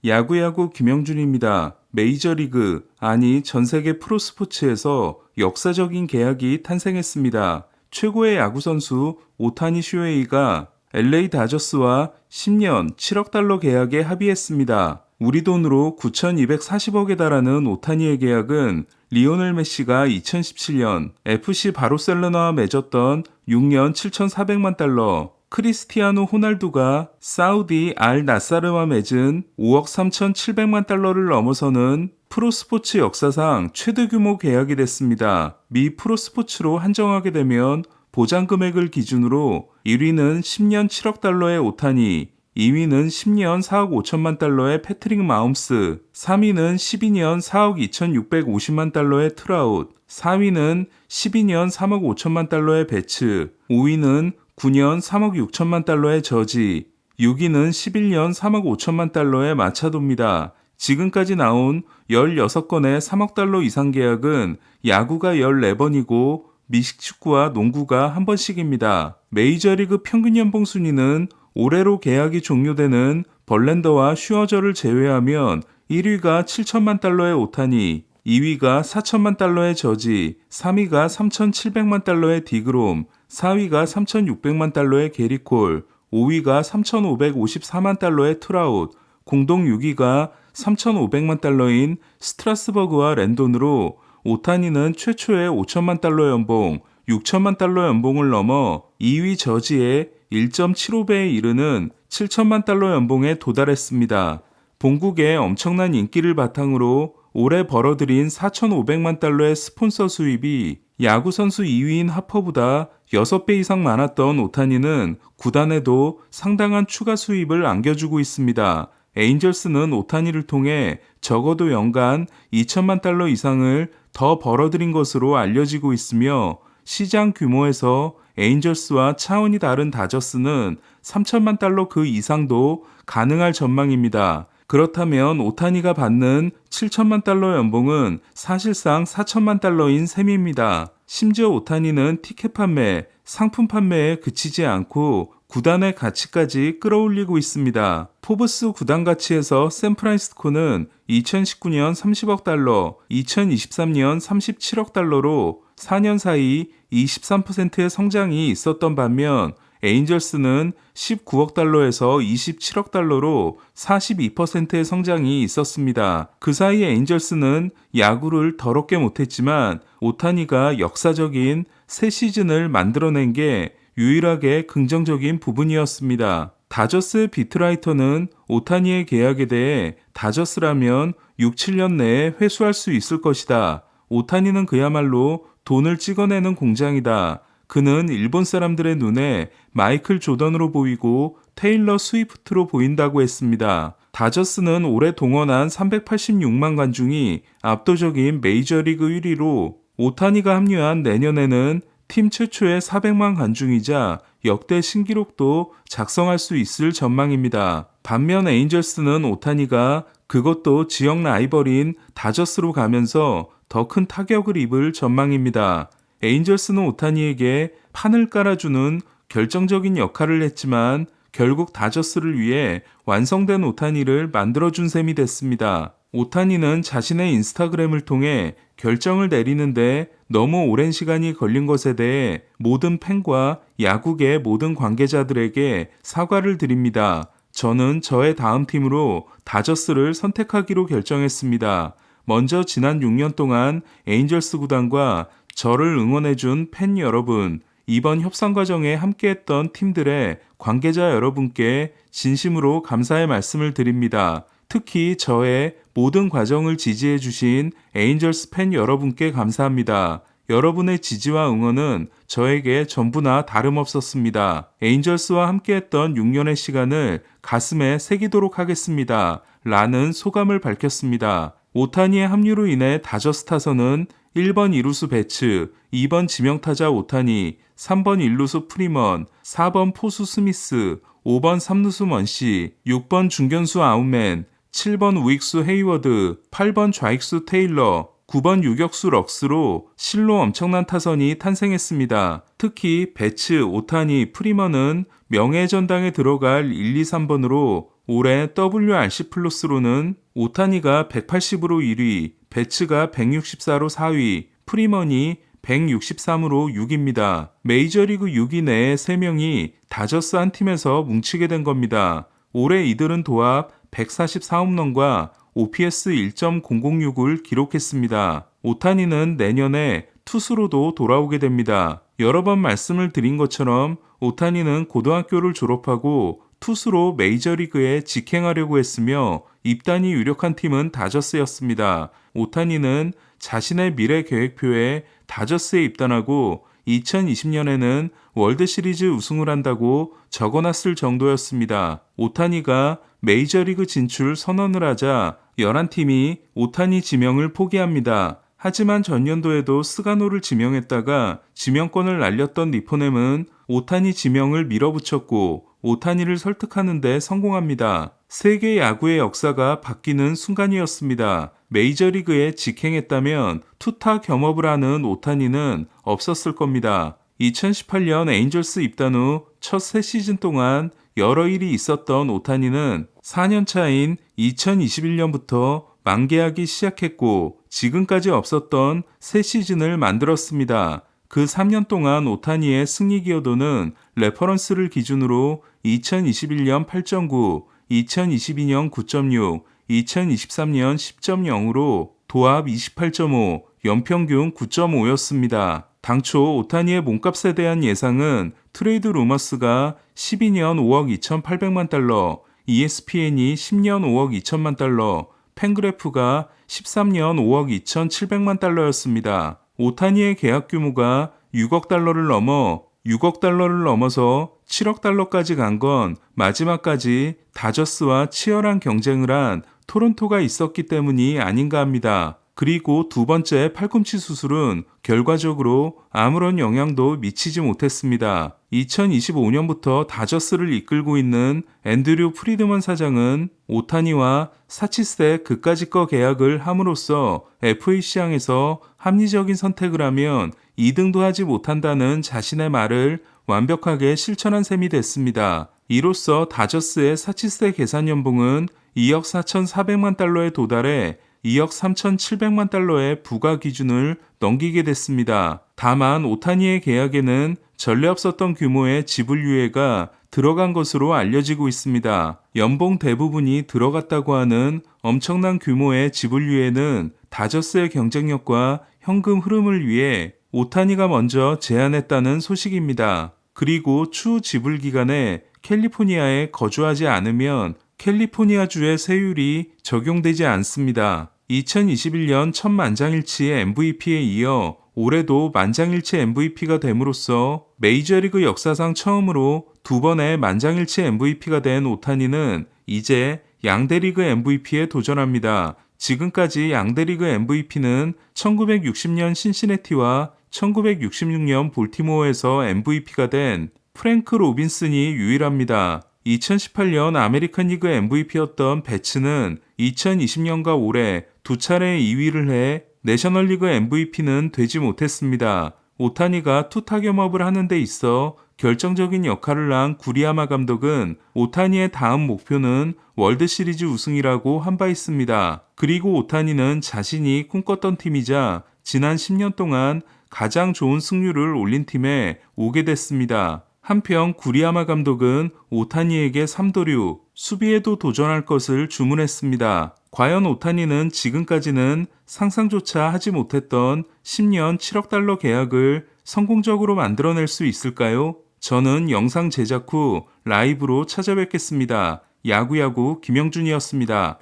야구야구 김영준입니다. 메이저리그, 아니 전세계 프로스포츠에서 역사적인 계약이 탄생했습니다. 최고의 야구선수 오타니 슈헤이가 LA 다저스와 10년 7억 달러 계약에 합의했습니다. 우리 돈으로 9,240억에 달하는 오타니의 계약은 리오넬 메시가 2017년 FC 바르셀로나와 맺었던 6년 7,400만 달러, 크리스티아노 호날두가 사우디 알 나사르와 맺은 5억 3,700만 달러를 넘어서는 프로스포츠 역사상 최대 규모 계약이 됐습니다. 미 프로스포츠로 한정하게 되면 보장 금액을 기준으로 1위는 10년 7억 달러의 오타니, 2위는 10년 4억 5천만 달러의 패트릭 마홈스, 3위는 12년 4억 2,650만 달러의 트라웃, 4위는 12년 3억 5천만 달러의 베츠, 5위는 9년 3억 6천만 달러의 저지, 6위는 11년 3억 5천만 달러의 마차도입니다. 지금까지 나온 16건의 3억 달러 이상 계약은 야구가 14번이고 미식축구와 농구가 한 번씩입니다. 메이저리그 평균 연봉 순위는 올해로 계약이 종료되는 벌랜더와 슈어저를 제외하면 1위가 7천만 달러의 오타니, 2위가 4천만 달러의 저지, 3위가 3,700만 달러의 디그롬, 4위가 3,600만 달러의 게리콜, 5위가 3,554만 달러의 트라웃, 공동 6위가 3,500만 달러인 스트라스버그와 랜돈으로 오타니는 최초의 5천만 달러 연봉, 6천만 달러 연봉을 넘어 2위 저지의 1.75배에 이르는 7천만 달러 연봉에 도달했습니다. 본국의 엄청난 인기를 바탕으로 올해 벌어들인 4,500만 달러의 스폰서 수입이 야구 선수 2위인 하퍼보다 6배 이상 많았던 오타니는 구단에도 상당한 추가 수입을 안겨주고 있습니다. 에인절스는 오타니를 통해 적어도 연간 2천만 달러 이상을 더 벌어들인 것으로 알려지고 있으며 시장 규모에서 에인절스와 차원이 다른 다저스는 3천만 달러 그 이상도 가능할 전망입니다. 그렇다면 오타니가 받는 7천만 달러 연봉은 사실상 4천만 달러인 셈입니다. 심지어 오타니는 티켓 판매, 상품 판매에 그치지 않고 구단의 가치까지 끌어올리고 있습니다. 포브스 구단 가치에서 샌프란시스코는 2019년 30억 달러, 2023년 37억 달러로 4년 사이 23%의 성장이 있었던 반면 에인절스는 19억 달러에서 27억 달러로 42%의 성장이 있었습니다. 그 사이 에인절스는 야구를 더럽게 못했지만 오타니가 역사적인 새 시즌을 만들어낸 게 유일하게 긍정적인 부분이었습니다. 다저스의 비트라이터는 오타니의 계약에 대해 다저스라면 6, 7년 내에 회수할 수 있을 것이다. 오타니는 그야말로 돈을 찍어내는 공장이다. 그는 일본 사람들의 눈에 마이클 조던으로 보이고 테일러 스위프트로 보인다고 했습니다. 다저스는 올해 동원한 386만 관중이 압도적인 메이저리그 1위로 오타니가 합류한 내년에는 팀 최초의 400만 관중이자 역대 신기록도 작성할 수 있을 전망입니다. 반면 에인절스는 오타니가 그것도 지역 라이벌인 다저스로 가면서 더 큰 타격을 입을 전망입니다. 에인절스는 오타니에게 판을 깔아주는 결정적인 역할을 했지만 결국 다저스를 위해 완성된 오타니를 만들어준 셈이 됐습니다. 오타니는 자신의 인스타그램을 통해 결정을 내리는데 너무 오랜 시간이 걸린 것에 대해 모든 팬과 야구계 모든 관계자들에게 사과를 드립니다. 저는 저의 다음 팀으로 다저스를 선택하기로 결정했습니다. 먼저 지난 6년 동안 에인절스 구단과 저를 응원해준 팬 여러분, 이번 협상 과정에 함께했던 팀들의 관계자 여러분께 진심으로 감사의 말씀을 드립니다. 특히 저의 모든 과정을 지지해주신 에인절스 팬 여러분께 감사합니다. 여러분의 지지와 응원은 저에게 전부나 다름없었습니다. 에인절스와 함께했던 6년의 시간을 가슴에 새기도록 하겠습니다. 라는 소감을 밝혔습니다. 오타니의 합류로 인해 다저스 타선은 1번 이루수 배츠, 2번 지명타자 오타니, 3번 일루수 프리먼, 4번 포수 스미스, 5번 삼루수 먼시, 6번 중견수 아웃맨, 7번 우익수 헤이워드, 8번 좌익수 테일러, 9번 유격수 럭스로 실로 엄청난 타선이 탄생했습니다. 특히 배츠, 오타니, 프리먼은 명예의 전당에 들어갈 1, 2, 3번으로 올해 WRC 플러스로는 오타니가 180으로 1위, 베츠가 164로 4위, 프리먼이 163으로 6위입니다. 메이저리그 6위 내에 3명이 다저스 한 팀에서 뭉치게 된 겁니다. 올해 이들은 도합 144홈런과 OPS 1.006을 기록했습니다. 오타니는 내년에 투수로도 돌아오게 됩니다. 여러 번 말씀을 드린 것처럼 오타니는 고등학교를 졸업하고 투수로 메이저리그에 직행하려고 했으며 입단이 유력한 팀은 다저스였습니다. 오타니는 자신의 미래 계획표에 다저스에 입단하고 2020년에는 월드시리즈 우승을 한다고 적어놨을 정도였습니다. 오타니가 메이저리그 진출 선언을 하자 11팀이 오타니 지명을 포기합니다. 하지만 전년도에도 스가노를 지명했다가 지명권을 날렸던 니포넴은 오타니 지명을 밀어붙였고 오타니를 설득하는 데 성공합니다. 세계 야구의 역사가 바뀌는 순간이었습니다. 메이저리그에 직행했다면 투타 겸업을 하는 오타니는 없었을 겁니다. 2018년 에인절스 입단 후 첫 새 시즌 동안 여러 일이 있었던 오타니는 4년 차인 2021년부터 만개하기 시작했고 지금까지 없었던 새 시즌을 만들었습니다. 그 3년 동안 오타니의 승리 기여도는 레퍼런스를 기준으로 2021년 8.9, 2022년 9.6, 2023년 10.0으로 도합 28.5, 연평균 9.5였습니다. 당초 오타니의 몸값에 대한 예상은 트레이드 루머스가 12년 5억 2,800만 달러, ESPN이 10년 5억 2천만 달러, 팬그래프가 13년 5억 2,700만 달러였습니다. 오타니의 계약 규모가 6억 달러를 넘어서 7억 달러까지 간 건 마지막까지 다저스와 치열한 경쟁을 한 토론토가 있었기 때문이 아닌가 합니다. 그리고 두 번째 팔꿈치 수술은 결과적으로 아무런 영향도 미치지 못했습니다. 2025년부터 다저스를 이끌고 있는 앤드류 프리드먼 사장은 오타니와 사치스의 그까짓거 계약을 함으로써 FA 시장에서 합리적인 선택을 하면 2등도 하지 못한다는 자신의 말을 완벽하게 실천한 셈이 됐습니다. 이로써 다저스의 사치스의 계산 연봉은 2억 4,400만 달러에 도달해 2억 3,700만 달러의 부과 기준을 넘기게 됐습니다. 다만 오타니의 계약에는 전례 없었던 규모의 지불 유예가 들어간 것으로 알려지고 있습니다. 연봉 대부분이 들어갔다고 하는 엄청난 규모의 지불 유예는 다저스의 경쟁력과 현금 흐름을 위해 오타니가 먼저 제안했다는 소식입니다. 그리고 추후 지불 기간에 캘리포니아에 거주하지 않으면 캘리포니아주의 세율이 적용되지 않습니다. 2021년 첫 만장일치 MVP에 이어 올해도 만장일치 MVP가 됨으로써 메이저리그 역사상 처음으로 두 번의 만장일치 MVP가 된 오타니는 이제 양대리그 MVP에 도전합니다. 지금까지 양대리그 MVP는 1960년 신시내티와 1966년 볼티모어에서 MVP가 된 프랭크 로빈슨이 유일합니다. 2018년 아메리칸 리그 MVP였던 배츠는 2020년과 올해 두 차례 2위를 해 내셔널리그 MVP는 되지 못했습니다. 오타니가 투타 겸업을 하는 데 있어 결정적인 역할을 한 구리야마 감독은 오타니의 다음 목표는 월드시리즈 우승이라고 한 바 있습니다. 그리고 오타니는 자신이 꿈꿨던 팀이자 지난 10년 동안 가장 좋은 승률을 올린 팀에 오게 됐습니다. 한편 구리야마 감독은 오타니에게 3도류, 수비에도 도전할 것을 주문했습니다. 과연 오타니는 지금까지는 상상조차 하지 못했던 10년 7억 달러 계약을 성공적으로 만들어낼 수 있을까요? 저는 영상 제작 후 라이브로 찾아뵙겠습니다. 야구야구 김영준이었습니다.